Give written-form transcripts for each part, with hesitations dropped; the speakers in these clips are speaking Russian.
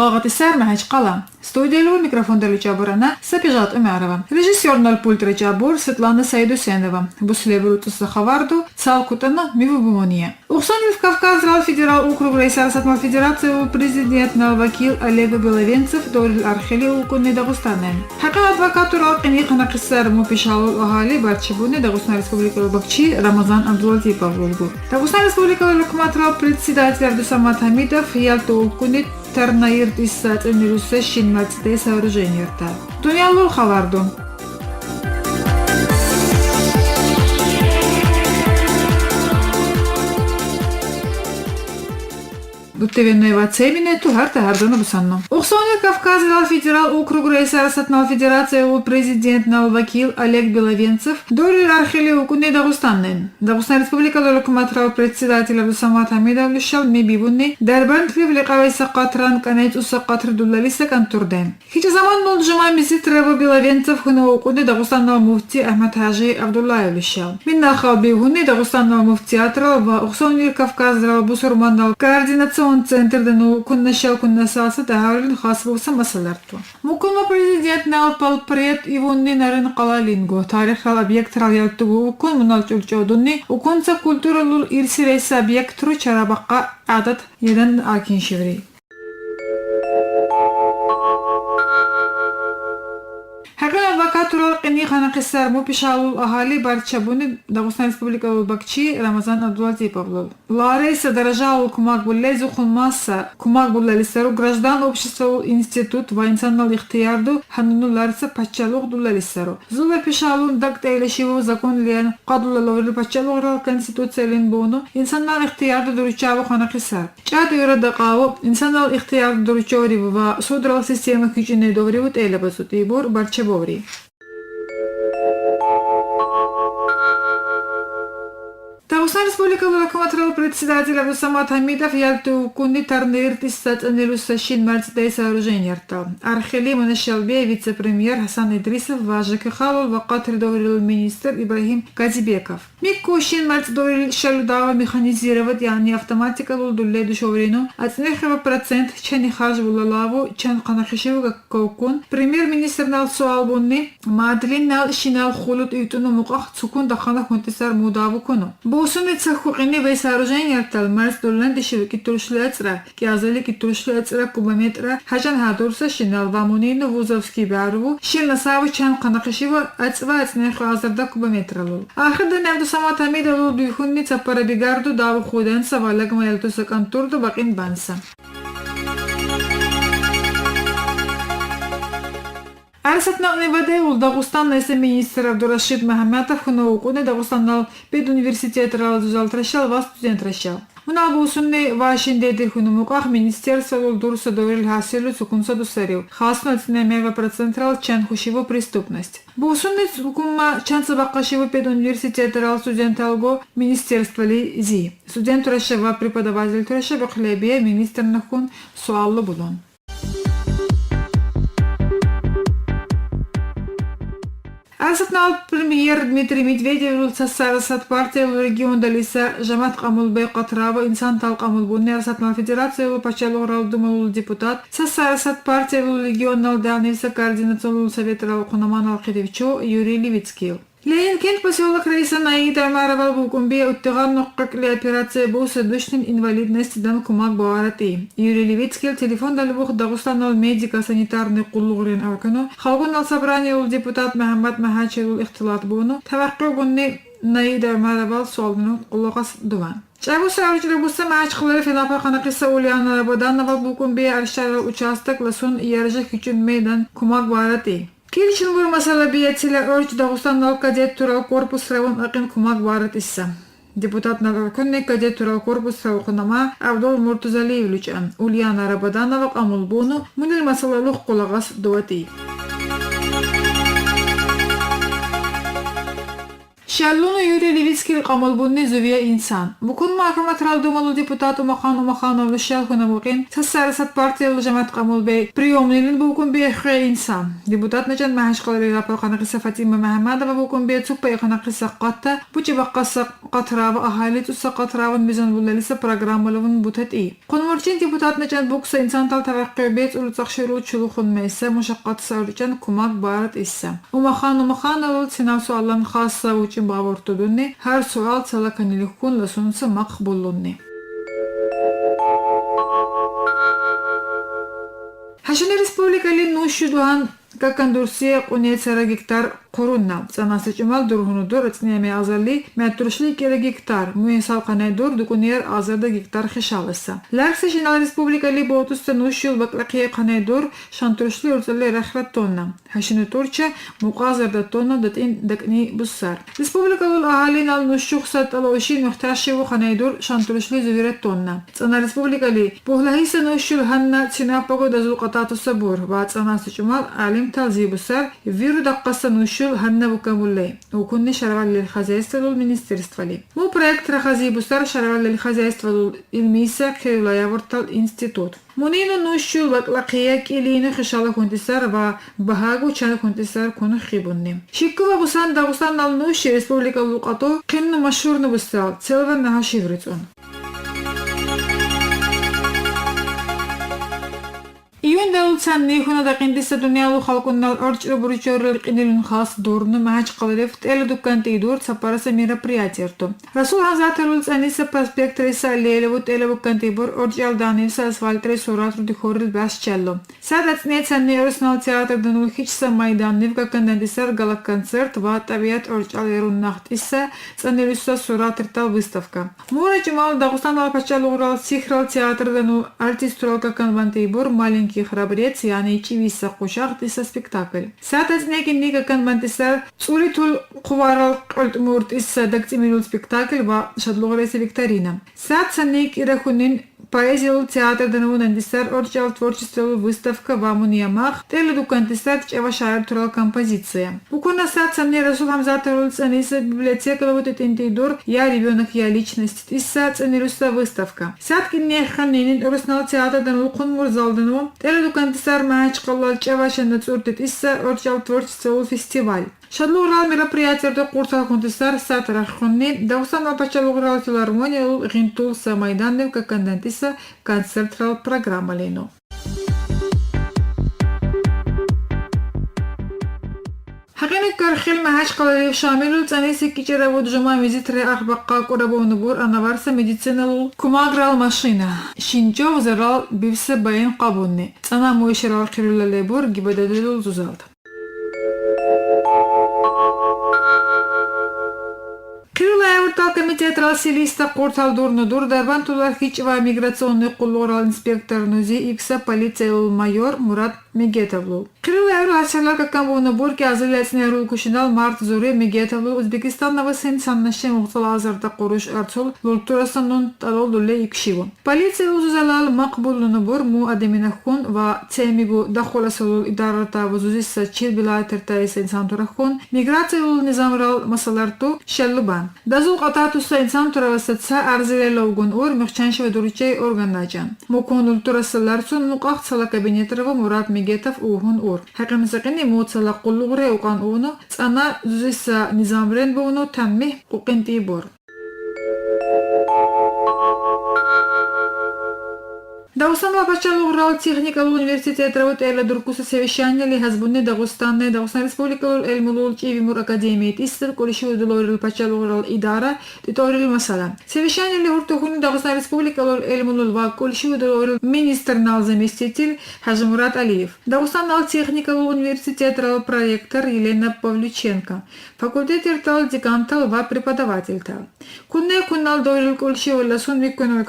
غاغت السار معهج قلا студиялу микрофонда Личабурана Сапижат Умярова. Режиссер на пульт Речабур Светлана Сайдусенова. Буслебру Тусахаварду Цалкутана Мивубумония. Ухсонил в Кавказ Рал Федерал округ Рейсар Сатмал Федерацию президент Налвакил Олег Беловенцев Дорил Архели Укуни Дагустанен. Хака адвокат Рал Канихана Киссар Мупишалу Ахали Барчабуни Дагустан Республика Бакчи Рамазан Абдулатипов Волгу. Дагустан Республика Лукматрал председатель Абдусамат Хамидов Ялту Укуни Тарнаирт Иссат Эмируссе Шинмацте сооружение рта. Тунялу Хаварду. Буттевенева Цемине Тухарта Хардана Бусанно. Ухсони Кавказ Рал Федерал округ Рейсар Сатнал Федерация президент Налвакил Олег Беловенцев Дорил Архели Укуни Дагустаннен. Дагустан Республика Лукматрал председатель Абдусамат Хамидов Лишал Мибибуни Дарбан Тливлекавайса Катран Канец Усакатр Дулалиса Кантурден. Хича заман нол Джума Мисит Рево Беловенцев Хуна Укуни Дагустаннал муфти Ахмад Хажи Абдуллаев Лишал. Минна Халби Хуни Дагустаннал муфти Атрал Ва Ухсони Кавказ Рал Бусурманал координацион центр Дану Куннашал Куннасаса Тахарин Хасбуса Масаларту. Мукума президент Налпал Пред Ивунни Нарин Калалинго Тарихал объект Ралялту Укун Муналчулчодунни Укунца культуралул Ирсирейса объект Ручарабака Адат Едан Акиншеври. Хакан адвокат Рал Канихана Киссар Мупишалу Ахали Барчабуни Дагустан Республика Бакчи Рамазан Абдулатипов. Ларейса дорожал Кумак Буллезу Хунмаса Кумак Буллалисару граждан общества институт военсанал ихтиярду Хануну Ларса Пачалух Дулалисару. Зула Пишалу Дактайлешиву закон Лен Кадулаловри Пачалух Рал Конституция Ленбону инсанал ихтиярду Дуручаву Хана Киссар. Чад Юрадакаву инсанал ихтиярду Дуручаву Ва Судрал система Кичине Довривут Элебасу Тибур Барчабоври. Дагустан Республика Лукматрал председатель Абдусамат Хамидов Ялту Куни Тарнаирт Иссат Эмируссе Шинмацте сооружение рта. Архели Манашалбе вице-премьер Хасан Идрисов Важек Халул Вакатр Доврил министр Ибрахим Казибеков. Микку Шинмац Доврил Шалудава механизировать яни автоматика Лулдулле Душоврину Ацнехова процент Чани Хаж Булалаву Чан Канахишеву Каукун премьер-министр Нал Суалбунни Мадлин Нал Шинал Хулут Ютуну Муках Цукун Дахана Хунтисар Мудаву Куну. Бусуни цахуқини вай сооружениятал Марс Дурландишеви китурушлецра Киазали китурушлецра кубометра Хажан Хадурса Шинал Вамунину Вузовский Барву Шинасаву Чан Канахишева Ацва Ацнеху Азарда кубометралул. Ахирдан Абдусамат Хамидов Бихунни Цапарабигарду Даву Худен Савалаг Маялтуса Кантурду Бакин Банса. Арсатнал Неваде ул Дагустан эсе министр Абдурашид Махаматов Хунаукуне Дагустаннал пед университет Ралдузал Трашал ва студент Трашал. Уна бусунне Вашиндеди Хунумуках министерство ул Дурса Доврил Хасилу Сукунса Дусарил. Хасно цнемева процентрал Чан Хушиву преступность. Бусунне Сукума Чан Сабакашиву пед университет Рал студент Алго министерство ли Зи. Студент Трашава преподаватель Трашава Хлебе министр Нахун Суаллу Будон. Арсатнал премьер Дмитрий Медведев Сарасат партия регион Далиса Жамат Камулбей Катрава инсан тал Камулбуни Арсатнал федерация Пачалу Ралдумал депутат Сарасат партия регион Далиса координационный совет Ралкунаман Алхидевичо Юрий Левицкий. Ленин кент поселок Рейса Наида Маравал Букумбе уттиган ноккак ли операция буса душнин инвалидность дан кумак баварати. Юрий Левицкий телефон далбух Дагустанал медико-санитарный куллугрин аркану. Халгун ал собрание ул депутат Махамад Махачев ул ихтилат буну. Тавакку гунни Наида Маравал суалмину куллугас дуван. Чабу саучры буса маачкылары филапа канакиса улиана Рабаданова Букумбе аршара участок ласун яржа күчүн мейдан кумак баварати. Килчин бур масала биятсилер орч Дагустаннал кадет турал корпус равон акин кумак барат исса. Депутат Нагаркунне кадет турал корпус равхунама Абдул Муртузалиевич Ульяна Рабаданова Амулбуну мунил масала лух кулагас дуати. Шаллуну Юрий Левицкий Камалбунни Зувия инсан. Букун махкама тралдумалу депутат Умаханов Лушал Хунамукин, Сассарасат партия Лужамат Камулбей, приемлин Букун Бехре инсан. Депутат Наджан Махашкали Рапа Канакиса Фатима Махамадова Букун Бе Цупа Канакиса Ката, Бучибакаса Катрава Ахалит Уса Катраван Бизан Булалиса программа Лавун Бутат И. Конварчин депутат Наджан Букса инсан Талтаракки Бет Улутахширу Чулухун Мейса Мушакат Сауричан Кумак Барат Исса. Умаханов Синавсу Аллан Хаса Учим Бавартудунни, Хар Суал Цалаканилихун Ласунса Макбулунни. Хашани Республика Нушидуан Какандурсия Кунецера гектар Корунна, Цанасычумал Дурхунудур, Цнеме Азали, Метрушли Кера гектар, Муинсал Канайдур, Дукунер Азада гектар Хешаласа. Ларксашинал Республика Либотуста Нушил Баклакия Канайдур, Шантуршли Урцали Рахратонна, Хашину Турча, Муказарда Тонна, Дакни Буссар. Республика Лул Ахалинал Нушухсат Алошин, Мухташиву Канайдур, Шантуршли Зувератонна. Цана Республика Ли, Пухлахиса Нушил Ханна, Цинапаго Дазулкатату Сабур, Вацанасычумал, Алим Талзи Буссар, Виру Даккаса Нушил Ханна Букамуллей, Укунни Шаравалли Хозяйства Министерствали. Му проект Рахази Бусар Шаравалли Хозяйства Илмиса Кирилая Вортал Институт. Мунину Нушил Баклакия Килину Хишала Хунтисар Ва Багагу Чана Хунтисар Куну Хибунни. Шикува Бусан Дагустан Ал Нуши Республика Лукато Кинну Машурну Бустал Целван Нахашиврицун. Июнь дәулцан нехуна да киндиса дунялу халкуннал орчры бурчоры кинилин хас дурну мач калдев теле дуккан тейдур сапараса мероприятиерту. Расул Хазатарул цаниса проспектриса лелеву теле буккан тейбур орчал даниса асфальтре суратру дихорил басчалло. Садац нецанни Орснал театр данул хичса майданнив какандандисар галак концерт ва табият орчал ерун нахт исса цанилюса суратртал выставка. Мура чумал Дагустан алпачал урал сихрал театр данул артистурал каканбан тейбур маленький храбрец яни чивиса кушах диса спектакль. Сатац некин ника канбантисар цуритул куварал культмурт исса дактиминул спектакль ва шадлугреси викторина. Сатца ник ирахунин поэзиялы театр дану нандисар орчал творчествовала выставка Вамуниямах, теледукантисар чева шайр турал композиция. Букуна сатца мне Расул Хамзатарул цаниса библиотека вот интейдур я ребенок, я личность. Исса цанирюста выставка. Саткин неханинин Орснал театр дану кунмур залдану теледукантисар мач каллал чева шанда цуртит исса орчал творчествовал фестиваль. Шадлуграл мероприятиерде курсал контестар сатарахунни Дагустан алпачалуграл филармония гинтул самайданнев какандантиса концертрал программа лейну. حقيقة كرخيل معاش قليل شامل تانيسي كيشرا ودجما ميزيتري أخبقا قربو نبور أنا بارسا ميديسينال كوماغرال ماشينا شينجو وزرال بيفس باين قابوني أنا مويشرال خيرول ليبور جبدادلو زوزالت. Крылая вортал комитет Россилиста Кортал Дурнудур Дарбан Тулархичева миграционный кулорал инспектор Нузи Икса полиция майор Мурат Мегетовлу. Крылая Россия Какамбуна Бурки Азиляцный рул Кушинал Март Зуре Мегетовлу Узбекистанного сын Саннашем Мухтал Азарда Куруш Арцул Лултурасан Нун Талол Луле Икшиву. Полиция Узалал Макбул Нубур Му Адеминахун Ва Цемигу Дахола Салул Идарата Вузузиса Чилбилайтер Таиса Инсантурахун Миграция Лул Низамрал Масаларту Шаллубан. Дазул Кататуса Инсантуравасатса Арзилеловгун Ур Мехчаншева Дурчей Органаджан. Муконул Турасаларцун Муках Сала Кабинетрова Мурат Мегетов Ухун Ур. Хакамсакини Муцала Кулугре Укан Уно Цана Зузиса Низамрен Буно Тамми Укентибур. Дагустан алпачалуграл техникал университет работ эла дуркуса совещания ли хазбунны Дагустан Республика эльмулул чивимур академиет истер колиши долорил пачалуграл идара титорил масала. Совещание ли уртухуни Дагустан Республика эльмулул ва колиши долорил министр нал заместитель Хажимурат Алиев. Дагустан ал техникал университет рал проектор Елена Павлюченко. Факультет иртал декантал ва преподаватель тал. Кунне куннал долорил колиши улаsun виккон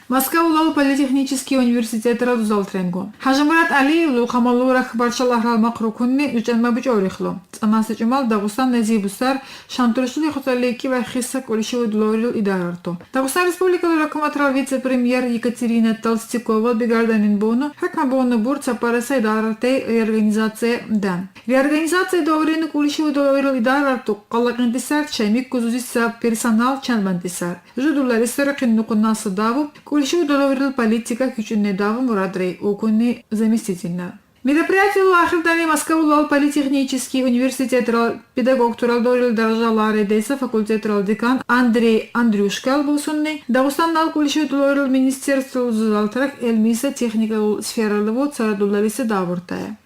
Москва улал политехнический технический университет Радузалтренго. Хажамурат Алиевлу Хамалурах Баршалахрал Макрукунни Учанмабич Орихло. Амасачумал Дагустан Назибусар Шантуршли Хоталейки Вахисак Олишеву Длорил Идарарто. Дагустан Республика Ракоматрал вице-премьер Екатерина Толстякова Бегарданин Бону Хакмабону Бурца Параса Идарарте реорганизация Дан. Реорганизация Дорин Олишеву Длорил Идарарту Калакантисар Чаймик Кузузиса персонал Чанбантисар. Жудулар Историкин Нукунаса Даву Олишеву Длорил политика Кючунне Даву Мурадрей Окуни заместительно. Мероприятие Лахрдани Москва политехнический университет педагог Туралдорил Даржаларе Дейса факультет декан Андрей Андрюшкал Булсунни Дагустан Налкулиши Туралдорил министерство Зузалтрак Эльмиса техника сфералово Царадулариса Давуртая.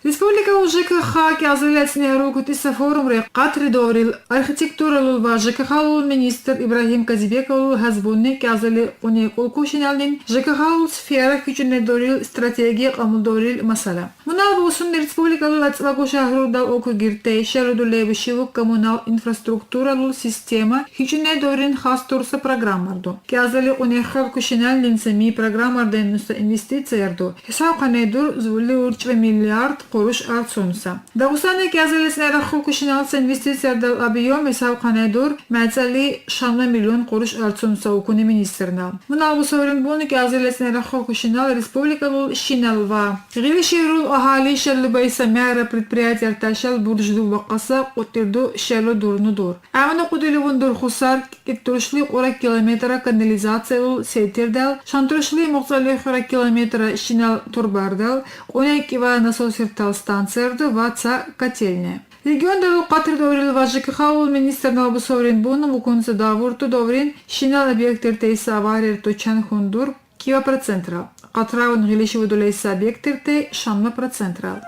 Республика ЖКХ кязылецне рукутиса форумре Катри Дорил архитектуралул ва ЖКХ министр Ибрагим Казибеков хазбунне кязыли уне колкушиналдин ЖКХ сфера күчүнне Дорил стратегия камыл Дорил масала. Мунал болсун республикалуу ацлагу шахрудал оку гирте шарудулебу шивук коммунал инфраструктуралуу система күчүнне Дорин хас турса программарду. Кязыли уне халкушиналдин семи программарден нуса инвестициярду. Хесауқанедур звули урчве миллиард Коруш Арцунса. Дагустане кязелесне рахукушиналса инвестициялар объем хесабханедур мәцали 60 миллион Коруш Арцунса укуни министрна. Мына бусорин бону кязелесне рахукушинал республикалул шиналва. Гривиширул ахали шаллубайса мэра предприятия ташал буржду вақаса қоттирду шалу дурнудур. Амана қудилувунdur хусар киттуршли 40 километра канализациялул сетирдал, шантуршли муқтали 40 километра шинал турбардал, 12 ва насосиртал станциярды ваца котельня. Регионда Катри Дорил ва ЖКХ министр Набусорин Буну укунса давурту Доврин шинал объектер тейса авария точан хундур кива процентра. Катраун гилишеву долейса объектер тей шамна процентра.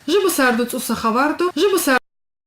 Жибусарду цуса хаварду, жибусар